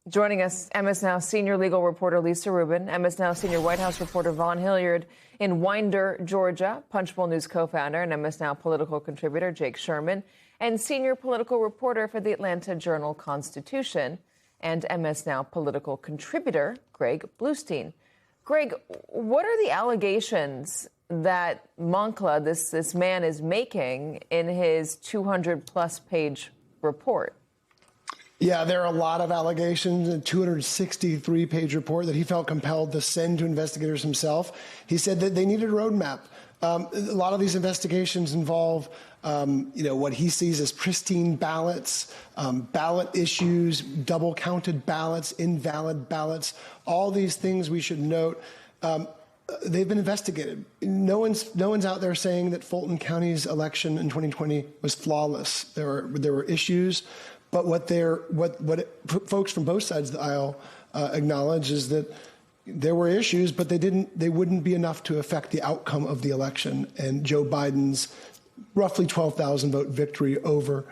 Joining us, MS Now senior legal reporter Lisa Rubin, MS Now senior White House reporter Vaughn Hilliard in Winder, Georgia, Punchbowl News co-founder and MS Now political contributor Jake Sherman, and senior political reporter for the Atlanta Journal-Constitution and MS Now political contributor Greg Bluestein. Greg, what are the allegations that Moncla, this man, is making in his 200-plus page report? Yeah, there are a lot of allegations, a 263-page report that he felt compelled to send to investigators himself. He said that they needed a roadmap. A lot of these investigations involve, what he sees as pristine ballots, ballot issues, double-counted ballots, invalid ballots, all these things we should note. They've been investigated. No one's out there saying that Fulton County's election in 2020 was flawless. There were issues. But what folks from both sides of the aisle acknowledge is that there were issues, but they wouldn't be enough to affect the outcome of the election and Joe Biden's roughly 12,000 vote victory over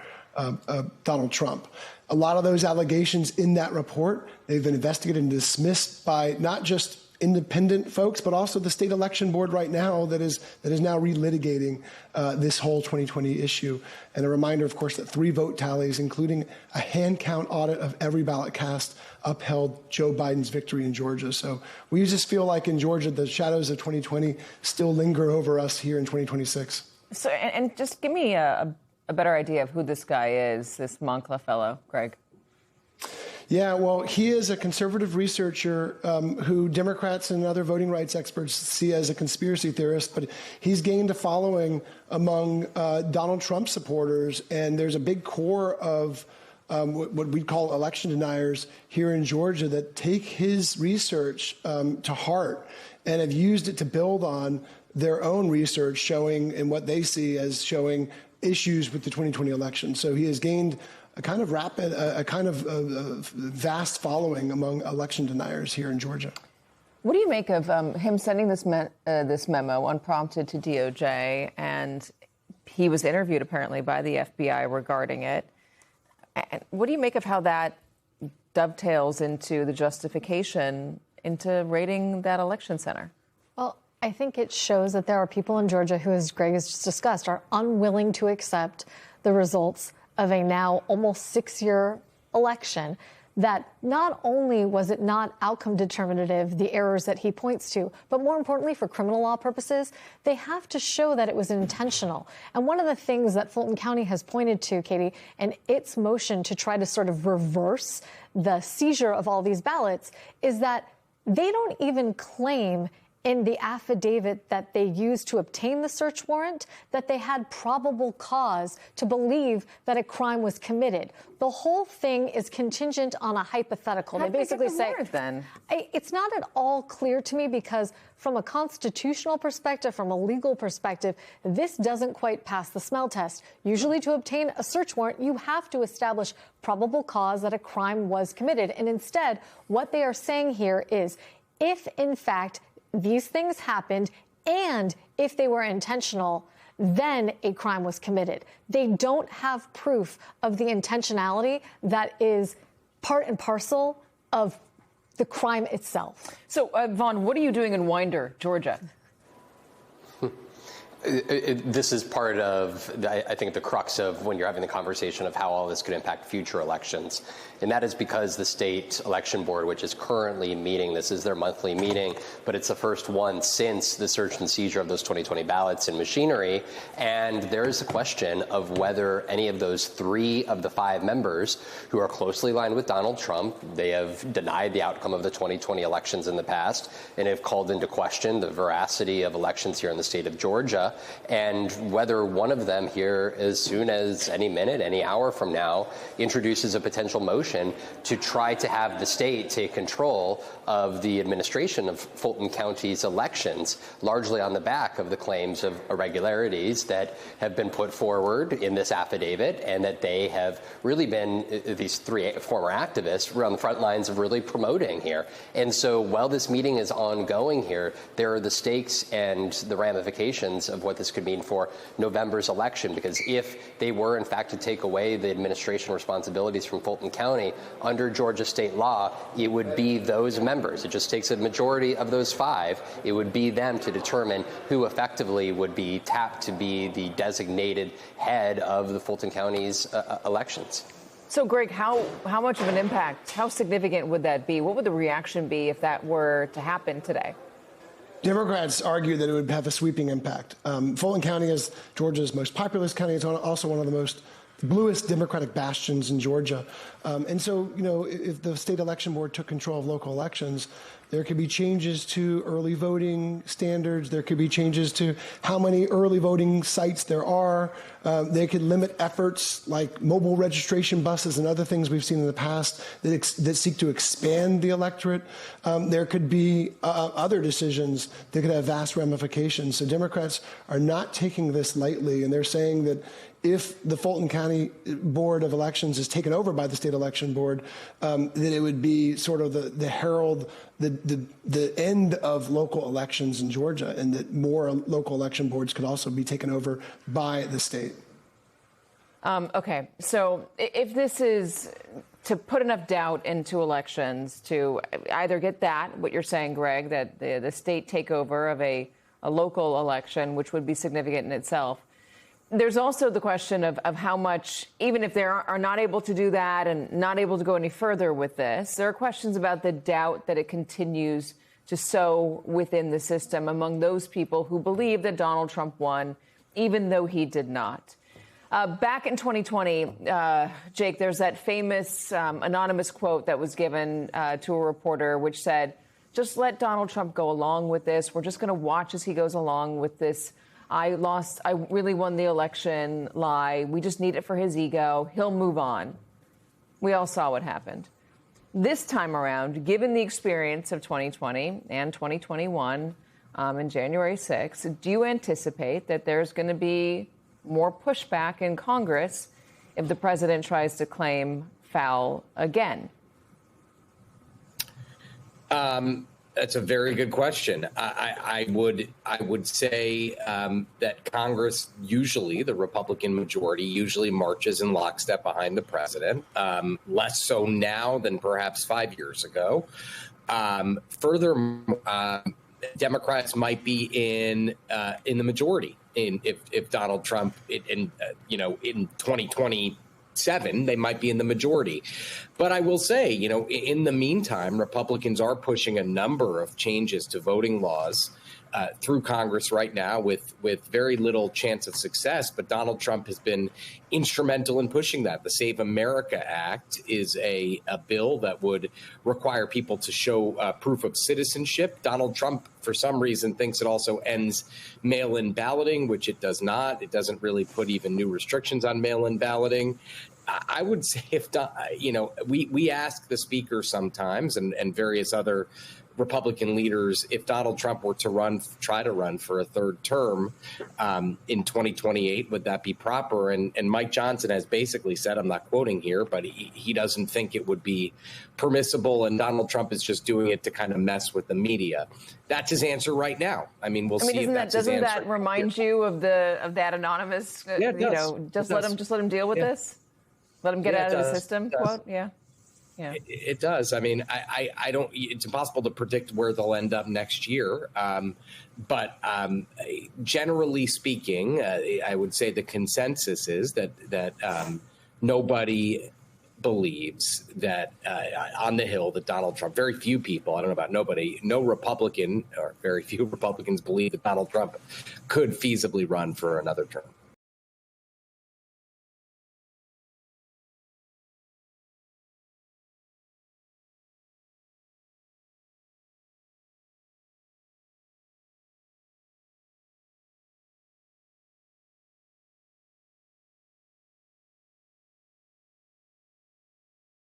Donald Trump. A lot of those allegations in that report, they've been investigated and dismissed by not just independent folks, but also the state election board right now that is now relitigating this whole 2020 issue. And a reminder, of course, that 3 vote tallies, including a hand count audit of every ballot cast, upheld Joe Biden's victory in Georgia. So we just feel like in Georgia, the shadows of 2020 still linger over us here in 2026. So, and just give me a better idea of who this guy is, this Moncla fellow, Greg. Yeah, well, he is a conservative researcher who Democrats and other voting rights experts see as a conspiracy theorist, but he's gained a following among Donald Trump supporters, and there's a big core of what we call election deniers here in Georgia that take his research to heart and have used it to build on their own research showing and what they see as showing issues with the 2020 election. So he has gained a kind of vast following among election deniers here in Georgia. What do you make of him sending this memo unprompted to DOJ, and he was interviewed apparently by the FBI regarding it? And what do you make of how that dovetails into the justification into raiding that election center? Well, I think it shows that there are people in Georgia who, as Greg has just discussed, are unwilling to accept the results of a now almost 6-year election, that not only was it not outcome determinative, the errors that he points to, but more importantly, for criminal law purposes, they have to show that it was intentional. And one of the things that Fulton County has pointed to, Katie, and its motion to try to sort of reverse the seizure of all these ballots is that they don't even claim in the affidavit that they used to obtain the search warrant that they had probable cause to believe that a crime was committed. The whole thing is contingent on a hypothetical. They basically say then it's not at all clear to me, because from a constitutional perspective, from a legal perspective, this doesn't quite pass the smell test. Usually to obtain a search warrant, you have to establish probable cause that a crime was committed. And instead, what they are saying here is, if in fact these things happened, and if they were intentional, then a crime was committed. They don't have proof of the intentionality that is part and parcel of the crime itself. So, Vaughn, what are you doing in Winder, Georgia? This is part of, I think, the crux of when you're having the conversation of how all this could impact future elections. And that is because the state election board, which is currently meeting, this is their monthly meeting, but it's the first one since the search and seizure of those 2020 ballots and machinery. And there is a question of whether any of those 3 of the 5 members who are closely aligned with Donald Trump, they have denied the outcome of the 2020 elections in the past and have called into question the veracity of elections here in the state of Georgia. And whether one of them here, as soon as any minute, any hour from now, introduces a potential motion to try to have the state take control of the administration of Fulton County's elections, largely on the back of the claims of irregularities that have been put forward in this affidavit, and that they have really been, these 3 former activists, were on the front lines of really promoting here. And so while this meeting is ongoing here, there are the stakes and the ramifications of of what this could mean for November's election, because if they were, in fact, to take away the administration responsibilities from Fulton County under Georgia state law, it would be those members. It just takes a majority of those 5. It would be them to determine who effectively would be tapped to be the designated head of the Fulton County's elections. So, Greg, how much of an impact, how significant would that be? What would the reaction be if that were to happen today? Democrats argue that it would have a sweeping impact. Fulton County is Georgia's most populous county. It's also one of the most bluest Democratic bastions in Georgia. And so, if the state election board took control of local elections, there could be changes to early voting standards. There could be changes to how many early voting sites there are. They could limit efforts like mobile registration buses and other things we've seen in the past that seek to expand the electorate. There could be other decisions that could have vast ramifications. So Democrats are not taking this lightly, and they're saying that if the Fulton County Board of Elections is taken over by the state election board, that it would be sort of the herald, the end of local elections in Georgia, and that more local election boards could also be taken over by the state. Okay, so if this is to put enough doubt into elections to either get that, what you're saying, Greg, that the state takeover of a local election, which would be significant in itself, there's also the question of how much, even if they are not able to do that and not able to go any further with this, there are questions about the doubt that it continues to sow within the system among those people who believe that Donald Trump won, even though he did not. Back in 2020, Jake, there's that famous anonymous quote that was given to a reporter, which said, just let Donald Trump go along with this. We're just going to watch as he goes along with this. I really won the election lie. We just need it for his ego. He'll move on. We all saw what happened. This time around, given the experience of 2020 and 2021 and January 6th, do you anticipate that there's going to be more pushback in Congress if the president tries to claim foul again? That's a very good question. I would say that Congress, usually the Republican majority, usually marches in lockstep behind the president. Less so now than perhaps 5 years ago. Furthermore, Democrats might be in the majority if Donald Trump in 2027, they might be in the majority. But I will say, in the meantime, Republicans are pushing a number of changes to voting laws through Congress right now with very little chance of success. But Donald Trump has been instrumental in pushing that. The Save America Act is a bill that would require people to show proof of citizenship. Donald Trump, for some reason, thinks it also ends mail-in balloting, which it does not. It doesn't really put even new restrictions on mail-in balloting. I would say we ask the speaker sometimes and various other Republican leaders if Donald Trump were to try to run for a third term in 2028, would that be proper? And Mike Johnson has basically said, I'm not quoting here, but he doesn't think it would be permissible, and Donald Trump is just doing it to kind of mess with the media. That's his answer right now. We'll see if that's his answer. Doesn't that remind you of that anonymous? Yeah, it does. Just let him deal with this. Let him get out of the system. Quote. Yeah. Yeah. It does. I don't. It's impossible to predict where they'll end up next year. But generally speaking, I would say the consensus is that nobody believes that on the Hill that Donald Trump, very few people, I don't know about nobody, no Republican or very few Republicans believe that Donald Trump could feasibly run for another term.